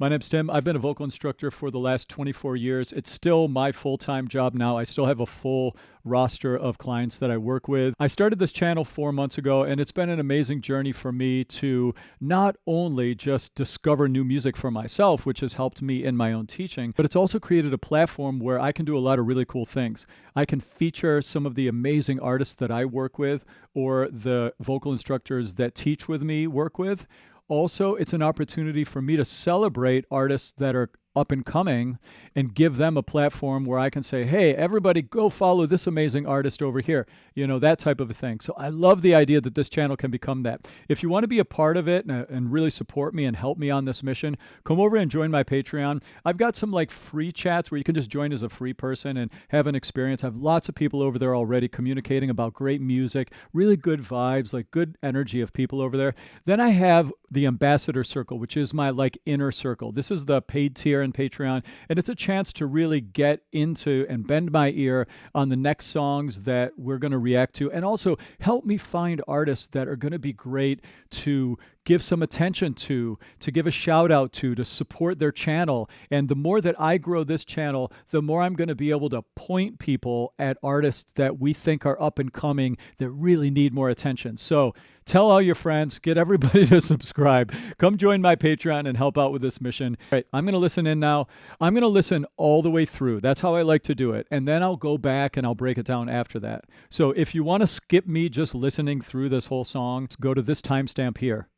My name's Tim. I've been a vocal instructor for the last 24 years. It's still my full-time job now. I still have a full roster of clients that I work with. I started this channel 4 months ago, and it's been an amazing journey for me to not only just discover new music for myself, which has helped me in my own teaching, but it's also created a platform where I can do a lot of really cool things. I can feature some of the amazing artists that I work with or the vocal instructors that teach with me work with. Also, it's an opportunity for me to celebrate artists that are up and coming and give them a platform where I can say, hey, everybody go follow this amazing artist over here. You know, that type of a thing. So I love the idea that this channel can become that. If you want to be a part of it and really support me and help me on this mission, come over and join my Patreon. I've got some like free chats where you can just join as a free person and have an experience. I have lots of people over there already communicating about great music, really good vibes, like good energy of people over there. Then I have the Ambassador Circle, which is my like inner circle. This is the paid tier and Patreon, and it's a chance to really get into and bend my ear on the next songs that we're going to react to, and also help me find artists that are going to be great to give some attention to give a shout out to support their channel. And the more that I grow this channel, the more I'm going to be able to point people at artists that we think are up and coming that really need more attention. So tell all your friends, get everybody to subscribe. Come join my Patreon and help out with this mission. All right, I'm going to listen in now. I'm going to listen all the way through. That's how I like to do it. And then I'll go back and I'll break it down after that. So if you want to skip me just listening through this whole song, go to this timestamp here.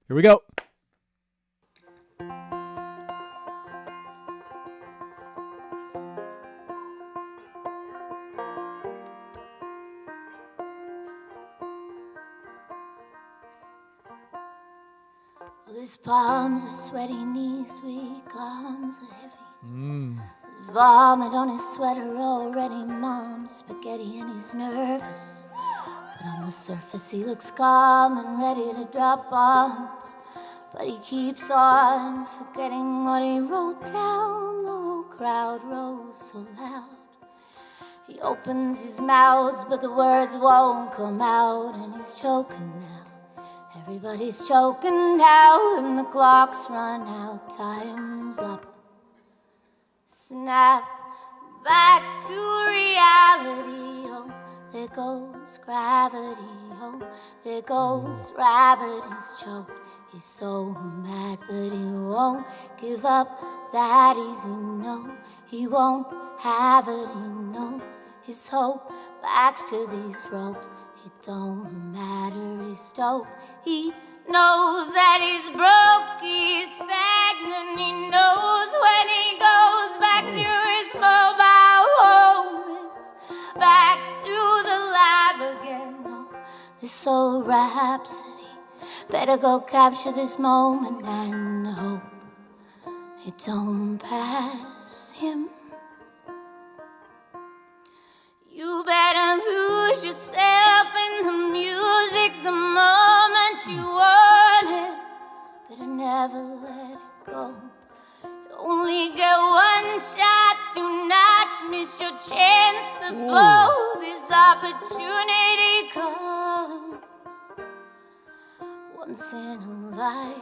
Here we go. Well, his palms are sweaty, knees weak, arms are heavy. There's vomit on his sweater already, mom's spaghetti, and he's nervous. But on the surface he looks calm and ready to drop bombs. But he keeps on forgetting what he wrote down. The whole crowd rose so loud. He opens his mouth, but the words won't come out, and he's choking now. Everybody's choking now, and the clock's run out. Time's up. Snap back to reality. Oh, there goes gravity. Oh, there goes rabbit. He's choked. He's so mad, but he won't give up that easy. No, he won't have it. He knows his hope backs to these ropes. It don't matter, he's stoked. He knows that he's broke, he's stagnant. He knows when he goes back to his mobile home, it's back to the lab again. Oh, this old rhapsody, better go capture this moment and hope it don't pass him. You better lose yourself in the music the moment you want it. Better never let it go. You only get one shot, do not miss your chance to blow. This opportunity comes once in a life.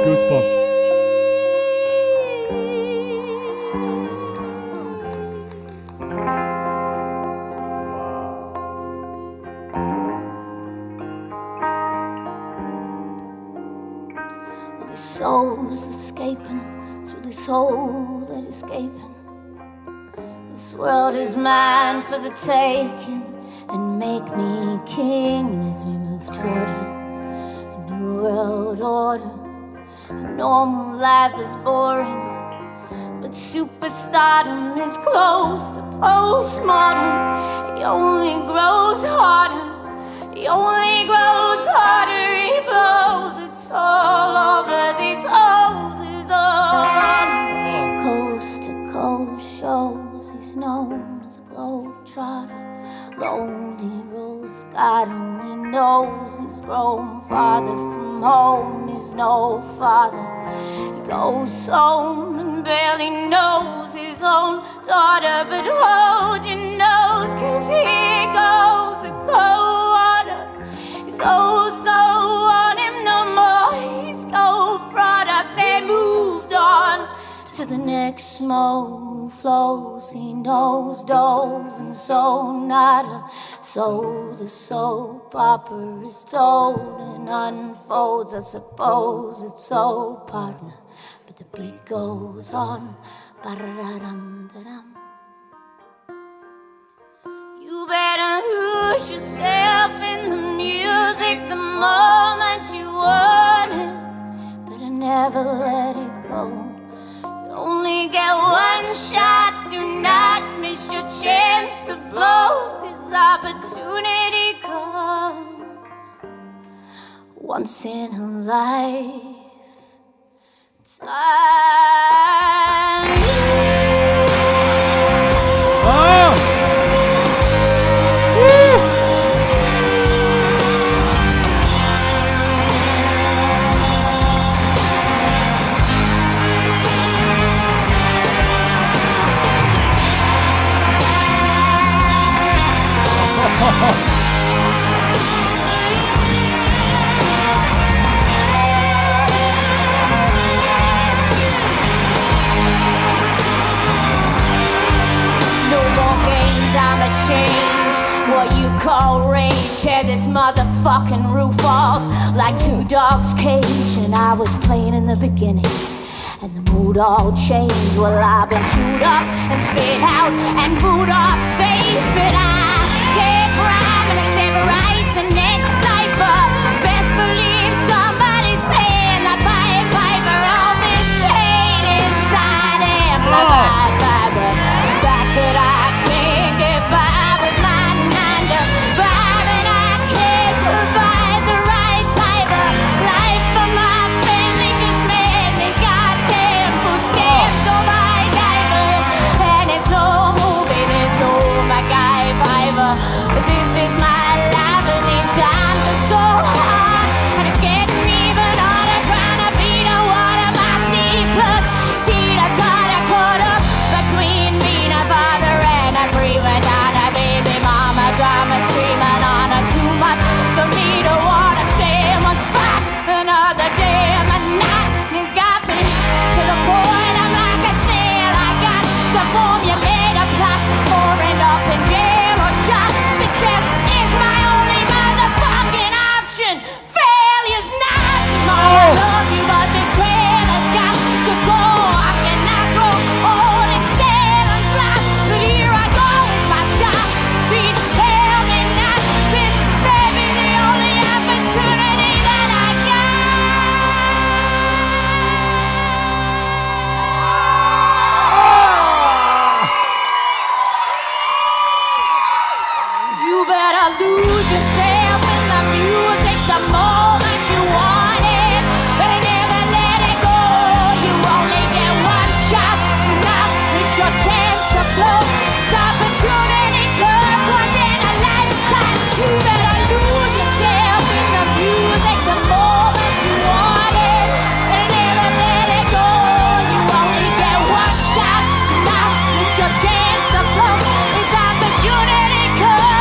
Goosebumps. His soul's escaping through this hole that is gaping. This world is mine for the taking, and make me king as we move toward a new world order. A normal life is boring, but superstardom is close to postmortem. He only grows harder, he only grows harder. He blows, it's all over. These holes is all on him. Coast to coast shows, he's known as a globetrotter. Lonely roads, God only knows. He's grown farther from home, he's no father. He goes home and barely knows his his own daughter, but hold your nose, 'cause here goes the cold water. His hoes don't want him no more. He's gold product. They moved on to the next smoke flows. He knows dove and so nada. So the soap opera is told and unfolds. I suppose it's so, partner, but the beat goes on. Ba-da-dum-da-dum. You better lose yourself in the music the moment you want it, but I never let it go. You only get one shot, do not miss your chance to blow, 'cause opportunity comes once in a lifetime. I'ma change what you call rage. Tear this motherfucking roof off like two dogs' cage. And I was playing in the beginning, and the mood all changed. Well, I've been chewed up and spit out and booed off stage, but I can't rhyme and I never write the next cipher. Best believe somebody's paying the Pied Piper. All this pain inside amplified by the fact that I can't get by with my 9 to 5, and I can't provide the right type of life for my family. 'Cause man, these goddamn food stamps don't buy diapers, and it's no movie, there's no MacGyver. This is my life, and these times are so hard, and it's getting even harder trying to beat a water my C plus teeter-totter caught up between being a father and a prima donna. Baby mama drama screaming on her too much for me to wanna stay in one spot another day. And my nightmares got me to the point I'm like a snail. I got to formulate a plot for end up in jail or shot. Success is my only motherfucking option. Failure's not. I love you, but this trail has got to go. I cannot grow old and sad and fly, but here I go with my shot. Please tell me not. This may be the only opportunity that I got. You better lose yourself in the music the moment you want it, but never let it go. You only get one shot to not miss your chance to blow. This opportunity comes once in a lifetime. You better lose yourself in the music the moment you want it, but never let it go. You only get one shot to not miss your chance to blow. This opportunity comes.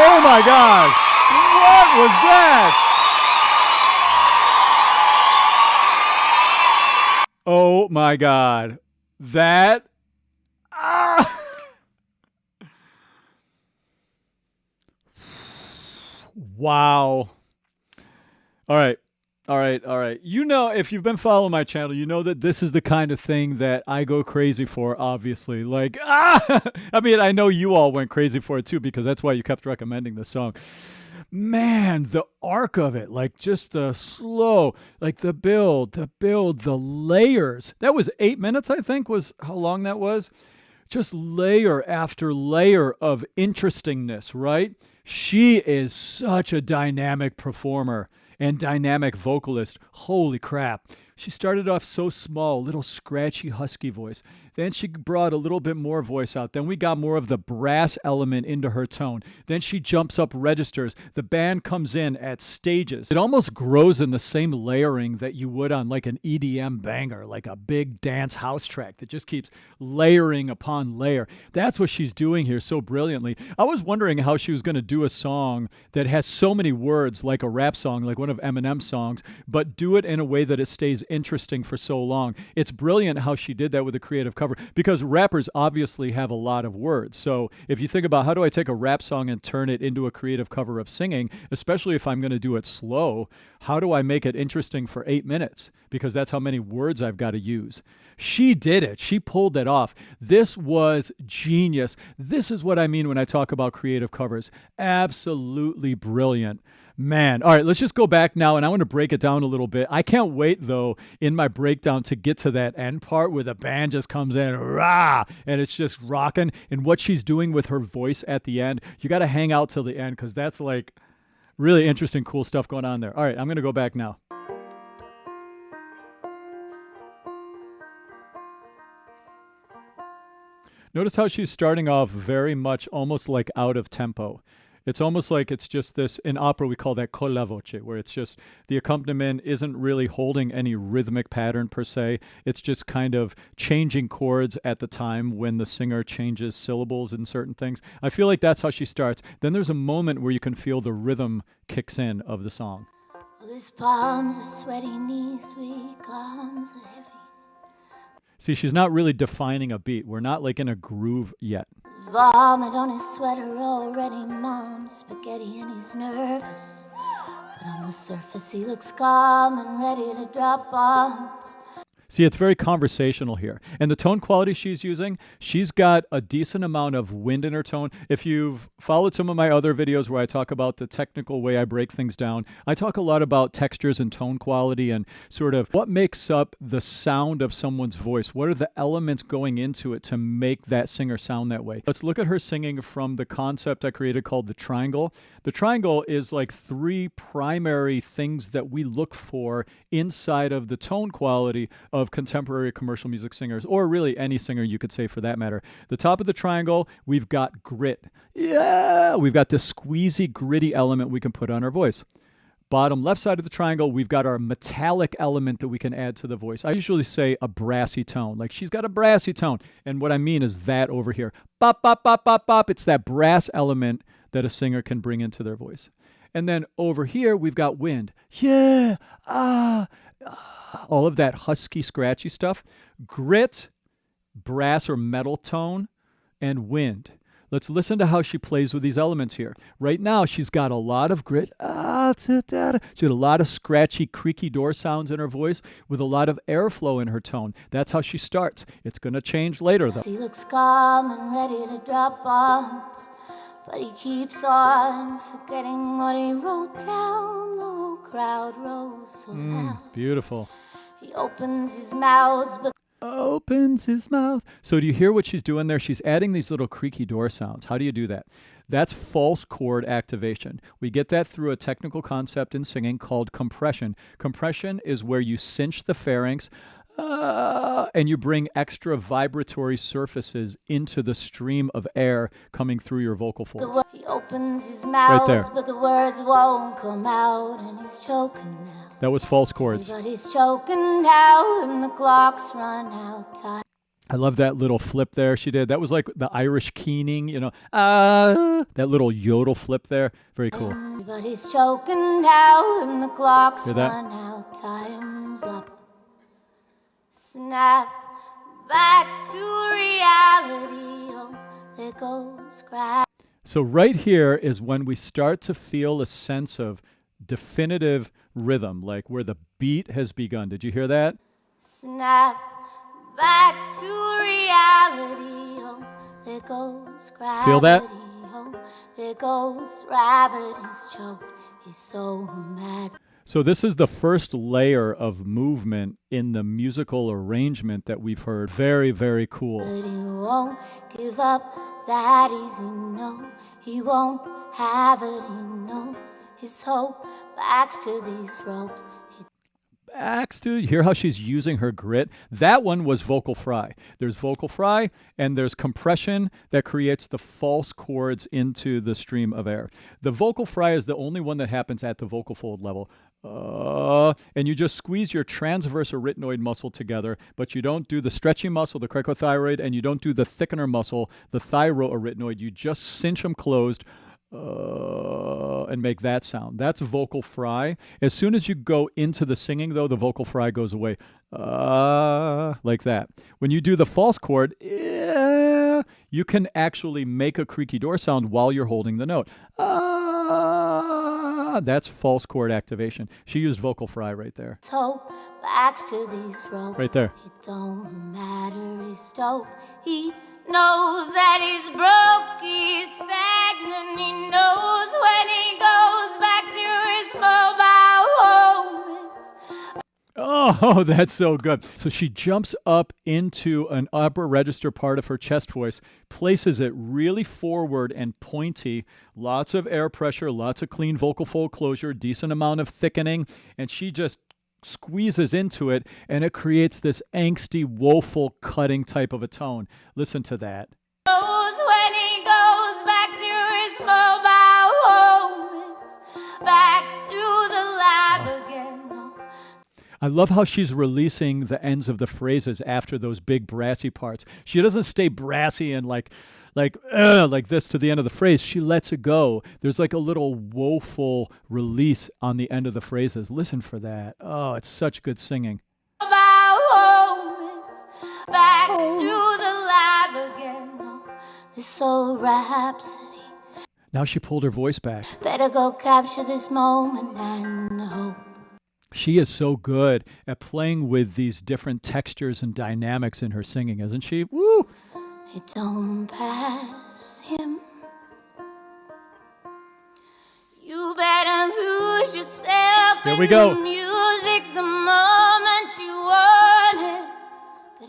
Oh my God! What was that? Oh my God! That. Ah! Wow. All right. All right. All right. You know, if you've been following my channel, you know that this is the kind of thing that I go crazy for, obviously. Like, I mean, I know you all went crazy for it too, because that's why you kept recommending this song. Man, the arc of it, like just the slow, like the build, the layers. That was 8 minutes, I think, was how long that was. Just layer after layer of interestingness, right? She is such a dynamic performer and dynamic vocalist. Holy crap. She started off so small, little scratchy, husky voice. Then she brought a little bit more voice out. Then we got more of the brass element into her tone. Then she jumps up registers. The band comes in at stages. It almost grows in the same layering that you would on like an EDM banger, like a big dance house track that just keeps layering upon layer. That's what she's doing here so brilliantly. I was wondering how she was going to do a song that has so many words, like a rap song, like one of Eminem's songs, but do it in a way that it stays interesting for so long. It's brilliant how she did that with a creative cover, because rappers obviously have a lot of words. So if you think about how do I take a rap song and turn it into a creative cover of singing, especially if I'm going to do it slow, how do I make it interesting for 8 minutes? Because that's how many words I've got to use. She did it. She pulled that off. This was genius. This is what I mean when I talk about creative covers. Absolutely brilliant. Man, all right, let's just go back now, and I want to break it down a little bit. I can't wait, though, in my breakdown to get to that end part where the band just comes in, rah, and it's just rocking. And what she's doing with her voice at the end, you got to hang out till the end, because that's like really interesting, cool stuff going on there. All right, I'm going to go back now. Notice how she's starting off very much almost like out of tempo. It's almost like it's just this, in opera we call that con la voce, where it's just the accompaniment isn't really holding any rhythmic pattern per se. It's just kind of changing chords at the time when the singer changes syllables in certain things. I feel like that's how she starts. Then there's a moment where you can feel the rhythm kicks in of the song. Well, his palms are sweaty, knees weak, arms are heavy. See, she's not really defining a beat. We're not like in a groove yet. There's vomit on his sweater already, mom's spaghetti, and he's nervous. But on the surface he looks calm and ready to drop bombs. See, it's very conversational here. And the tone quality she's using, she's got a decent amount of wind in her tone. If you've followed some of my other videos where I talk about the technical way I break things down, I talk a lot about textures and tone quality and sort of what makes up the sound of someone's voice. What are the elements going into it to make that singer sound that way? Let's look at her singing from the concept I created called the triangle. The triangle is like 3 primary things that we look for inside of the tone quality of contemporary commercial music singers, or really any singer you could say for that matter. The top of the triangle, we've got grit. Yeah, we've got this squeezy, gritty element we can put on our voice. Bottom left side of the triangle, we've got our metallic element that we can add to the voice. I usually say a brassy tone, like she's got a brassy tone. And what I mean is that over here. Bop, bop, bop, bop, bop. It's that brass element that a singer can bring into their voice. And then over here, we've got wind. Yeah, all of that husky, scratchy stuff. Grit, brass or metal tone, and wind. Let's listen to how she plays with these elements here. Right now, she's got a lot of grit. She's got a lot of scratchy, creaky door sounds in her voice with a lot of airflow in her tone. That's how she starts. It's going to change later, though. He looks calm and ready to drop bombs, but he keeps on forgetting what he wrote down. The whole crowd rose so loud. Beautiful. He opens his mouth, but opens his mouth. So do you hear what she's doing there? She's adding these little creaky door sounds. How do you do that? That's false chord activation. We get that through a technical concept in singing called compression. Compression is where you cinch the pharynx and you bring extra vibratory surfaces into the stream of air coming through your vocal folds. He opens his mouth, right there. But the words won't come out, and he's choking now. That was false chords. But he's choking now, and the clock's run out time. I love that little flip there she did. That was like the Irish keening, you know, that little yodel flip there. Very cool. But he's choking now, and the clock's Hear that? run out. Time's up. Snap back to reality. Oh, there goes gravity. So right here is when we start to feel a sense of definitive rhythm, like where the beat has begun. Did you hear that? Snap back to reality. Oh, there goes gravity. Feel that? Oh, there goes gravity. Choke. He's so mad. So this is the first layer of movement in the musical arrangement that we've heard. Very, very cool. But he won't give up that easy, no. He won't have it, he knows. His hope backs to these ropes. Backs to, you hear how she's using her grit? That one was vocal fry. There's vocal fry and there's compression that creates the false chords into the stream of air. The vocal fry is the only one that happens at the vocal fold level. And you just squeeze your transverse arytenoid muscle together, but you don't do the stretchy muscle, the cricothyroid, and you don't do the thickener muscle, the thyroarytenoid. You just cinch them closed and make that sound. That's vocal fry. As soon as you go into the singing, though, the vocal fry goes away. Like that. When you do the false chord, you can actually make a creaky door sound while you're holding the note. That's false chord activation. She used vocal fry right there. So backs to these ropes. Right there. It don't matter, he's dope. He knows that he's broke, he's stagnant. He knows when he goes back to his mobile home. Oh, that's so good. So she jumps up into an upper register part of her chest voice, places it really forward and pointy, lots of air pressure, lots of clean vocal fold closure, decent amount of thickening, and she just squeezes into it, and it creates this angsty, woeful, cutting type of a tone. Listen to that. Knows when he goes back to his mobile home. It's back to the lab again. I love how she's releasing the ends of the phrases after those big brassy parts. She doesn't stay brassy and like this to the end of the phrase. She lets it go. There's like a little woeful release on the end of the phrases. Listen for that. Oh, it's such good singing. Mobile home is back to the lab again. This old rhapsody. Now she pulled her voice back. Better go capture this moment and hope. She is so good at playing with these different textures and dynamics in her singing, isn't she? Woo! It don't pass him. You better lose yourself Here in we go. the music the moment you want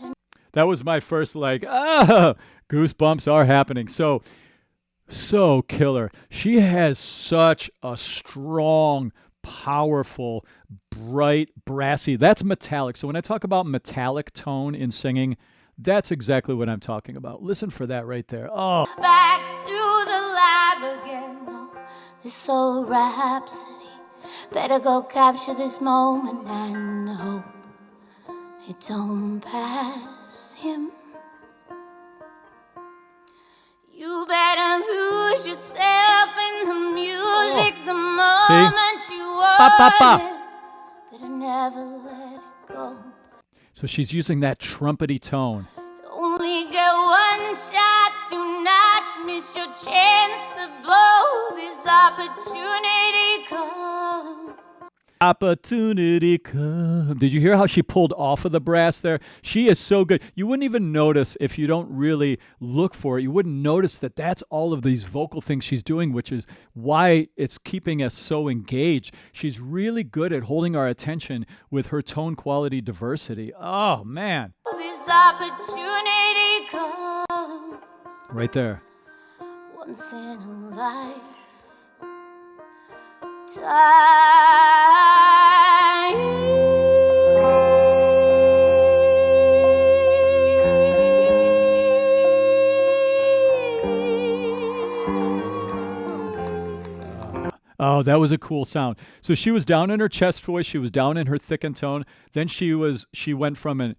it. That was my first goosebumps are happening. So killer. She has such a strong, powerful, bright, brassy. That's metallic. So when I talk about metallic tone in singing, that's exactly what I'm talking about. Listen for that right there. Oh. Back to the lab again. This old rhapsody. Better go capture this moment and hope it don't pass him. You better lose yourself in the music the moment you want it. Better never let it go. So she's using that trumpety tone. Only get one shot, do not miss your chance to blow. This opportunity comes. Opportunity come. Did you hear how she pulled off of the brass there? She is so good. You wouldn't even notice if you don't really look for it. You wouldn't notice that that's all of these vocal things she's doing, which is why it's keeping us so engaged. She's really good at holding our attention with her tone quality diversity. Oh, man. This opportunity comes. Right there. Once in a life. Oh, that was a cool sound. So she was down in her chest voice, she was down in her thickened tone. Then she went from an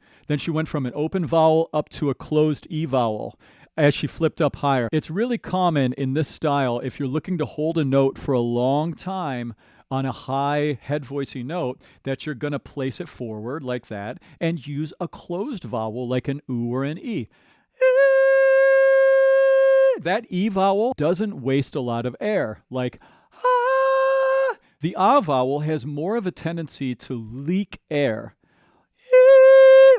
open vowel up to a closed E vowel as she flipped up higher. It's really common in this style, if you're looking to hold a note for a long time on a high head voicey note, that you're going to place it forward like that and use a closed vowel like an oo or an e. that E vowel doesn't waste a lot of air. Like, ah. The ah vowel has more of a tendency to leak air.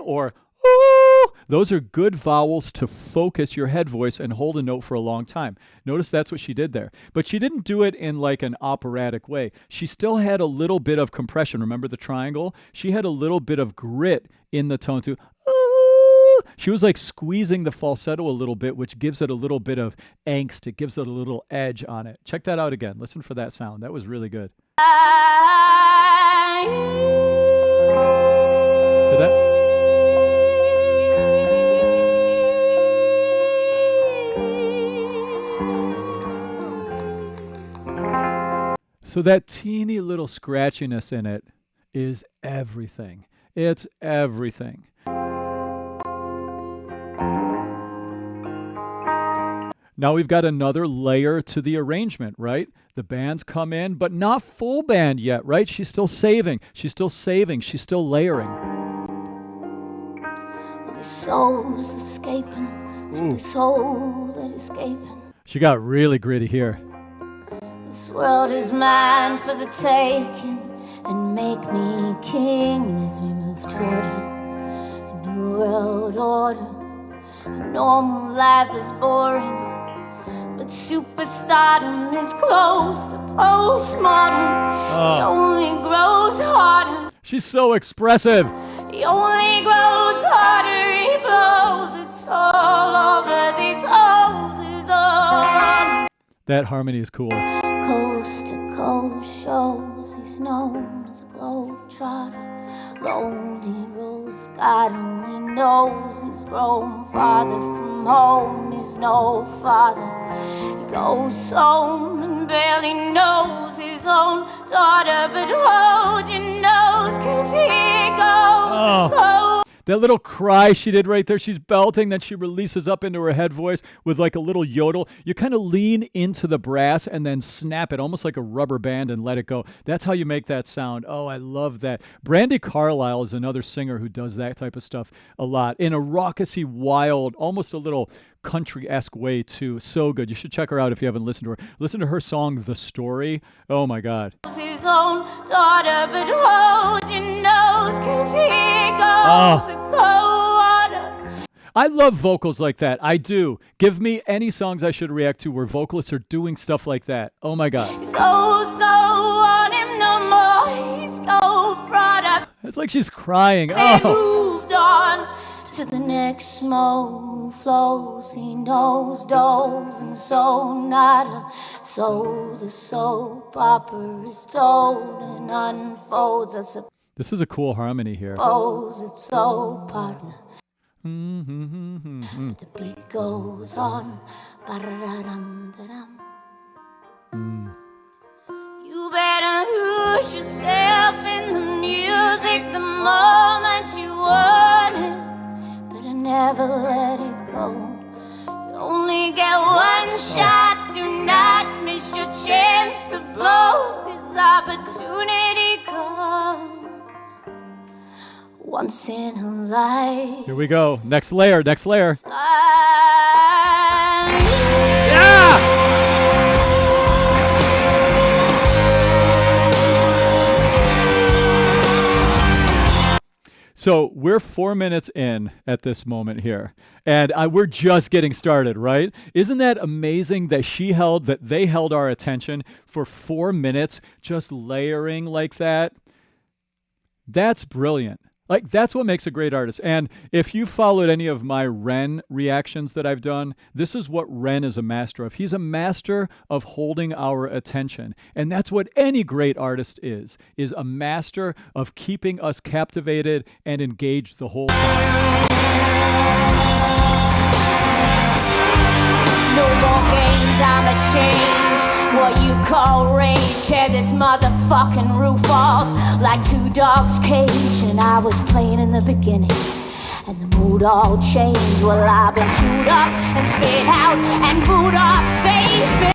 Or ooh. Those are good vowels to focus your head voice and hold a note for a long time. Notice that's what she did there. But she didn't do it in like an operatic way. She still had a little bit of compression. Remember the triangle? She had a little bit of grit in the tone too. Ooh. She was like squeezing the falsetto a little bit, which gives it a little bit of angst. It gives it a little edge on it. Check that out again. Listen for that sound. That was really good. Hear that? So that teeny little scratchiness in it is everything. It's everything. Now we've got another layer to the arrangement, right? The band's come in, but not full band yet, right? She's still saving. She's still saving. She's still layering. The soul's escaping. The soul that escaping. She got really gritty here. This world is mine for the taking, and make me king as we move toward a new world order. A normal life is boring, but superstardom is close to postmortem. It only grows harder. She's so expressive. It only grows harder. He blows. It's all over. These holes is all on. That harmony is cool. Coast to coast shows, he's known as a globetrotter. Lonely roads, God only knows. He's grown farther from home, he's no father. He goes home and barely knows his own daughter, but hold your nose, 'cause he goes. That little cry she did right there, she's belting, then she releases up into her head voice with like a little yodel. You kind of lean into the brass and then snap it almost like a rubber band and let it go. That's how you make that sound. Oh, I love that. Brandi Carlile is another singer who does that type of stuff a lot in a raucousy, wild, almost a little country-esque way too. So good. You should check her out if you haven't listened to her. Listen to her song, The Story. Oh my God. His own daughter, but hold your nose, 'cause he goes to cold water. I love vocals like that. I do. Give me any songs I should react to where vocalists are doing stuff like that. Oh my God. His O's don't want him no more. He's gold product. It's like she's crying. They moved on to the next smoke flows. He knows dove and so nada. So the soap opera is told and unfolds. I suppose this is a cool harmony here. it's so partner. The beat goes on. Ba-da-dum-da-dum. You better lose yourself in the music the moment you want it. Better never let it go. You only get one shot. Do not miss your chance to blow. This opportunity comes once in a life. Here we go. Next layer. Next layer. So we're 4 minutes in at this moment here, and we're just getting started, right? Isn't that amazing that they held our attention for 4 minutes, just layering like that? That's brilliant. Like, that's what makes a great artist. And if you followed any of my Ren reactions that I've done, this is what Ren is a master of. He's a master of holding our attention. And that's what any great artist is a master of keeping us captivated and engaged the whole time. No more games, I'm a change. What you call rage, tear this motherfucking roof off like two dogs' cage. And I was playing in the beginning, and the mood all changed. Well, I've been chewed up and spit out and booed off stage.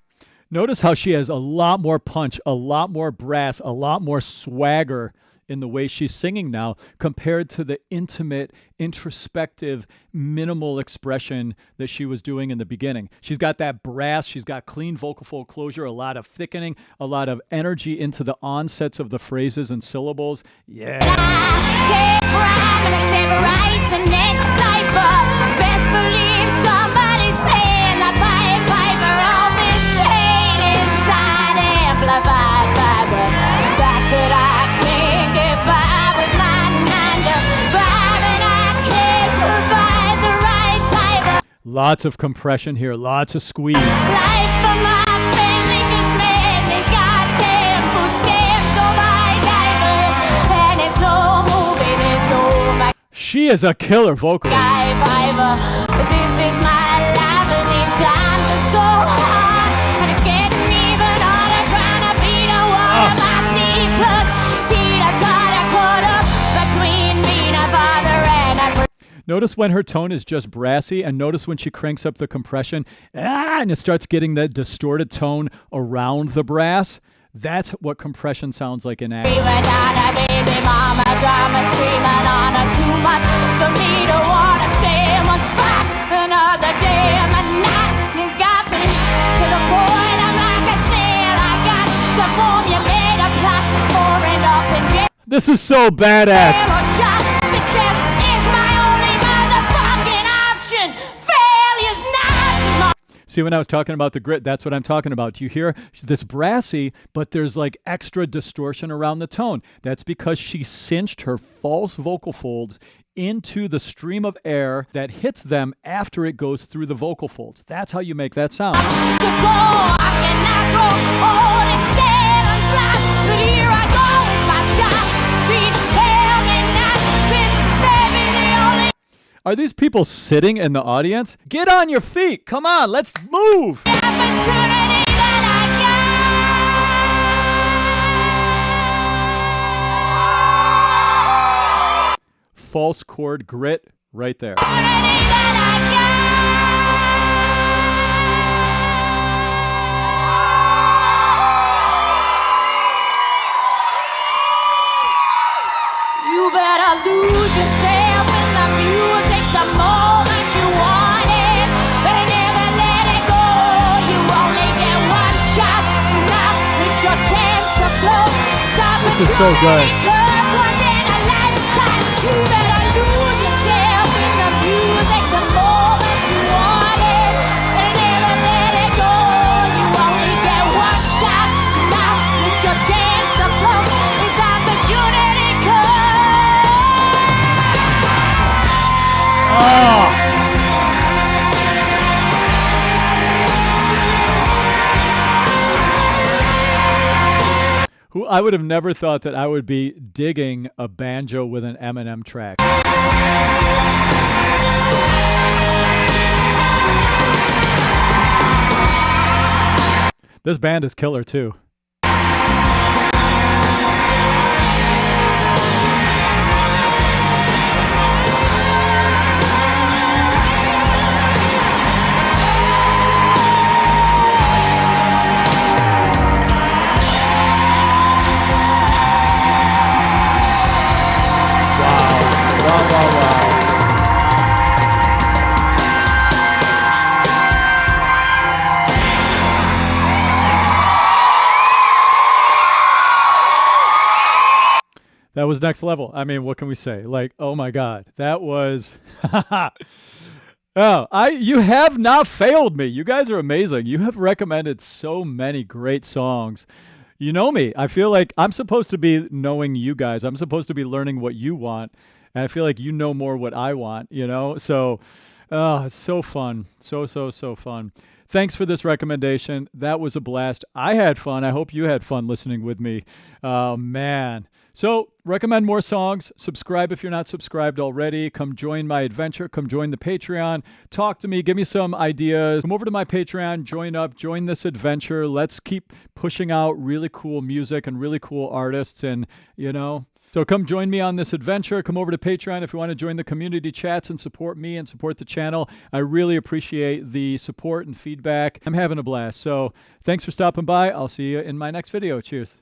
Notice how she has a lot more punch, a lot more brass, a lot more swagger in the way she's singing now compared to the intimate, introspective, minimal expression that she was doing in the beginning. She's got that brass, she's got clean vocal fold closure, a lot of thickening, a lot of energy into the onsets of the phrases and syllables. Yeah. Best believe somebody's playing the Pied Piper. All this pain inside amplified by the fact that I can't get by with my 9 to 5 and I can't provide the right type of Lots of compression here, lots of squeeze. life for my family. Just made me goddamn food stamps go by diapers, and it's no movie, there's no She is a killer vocalist. This is my life and these times are so hard, and it's getting even harder trying to beat a wall of my C plus teeter-totter caught up between being a father and a Notice when her tone is just brassy, and notice when she cranks up the compression, and it starts getting that distorted tone around the brass. That's what compression sounds like in action. baby mama drama screaming on her too much for me to wanna stay in one spot another day. My night got me to the point I'm like a snail. I got to formulate a plot for it up and get This is so badass. success is my only motherfucking option. Failure's not my See, when I was talking about the grit, that's what I'm talking about. You hear this brassy, but there's like extra distortion around the tone. That's because she cinched her false vocal folds into the stream of air that hits them after it goes through the vocal folds. That's how you make that sound. to go. I cannot grow old and sad and flat, but here I go with my shot. Please tell me not, this baby the only Are these people sitting in the audience? Get on your feet. Come on, let's move. opportunity that I got. False chord grit right there. Opportunity that I got. You better lose yourself in the music the moment you want it. Better never let it go. You only get one shot to now. It's your chance to blow. This is so good. Once in a lifetime. You better lose yourself in the music the moment you want it. Better never let it go. You only get one shot to now. It's your chance to blow. It's opportunity Who I would have never thought that I would be digging a banjo with an Eminem track. This band is killer too. That was next level. I mean, what can we say? Like, oh my God, that was. You have not failed me. You guys are amazing. You have recommended so many great songs. You know me. I feel like I'm supposed to be knowing you guys. I'm supposed to be learning what you want, and I feel like you know more what I want. You know, so it's so fun, so fun. Thanks for this recommendation. That was a blast. I had fun. I hope you had fun listening with me. Oh man. So recommend more songs. Subscribe if you're not subscribed already. Come join my adventure. Come join the Patreon. Talk to me. Give me some ideas. Come over to my Patreon. Join up. Join this adventure. Let's keep pushing out really cool music and really cool artists. And, you know, so come join me on this adventure. Come over to Patreon if you want to join the community chats and support me and support the channel. I really appreciate the support and feedback. I'm having a blast. So thanks for stopping by. I'll see you in my next video. Cheers.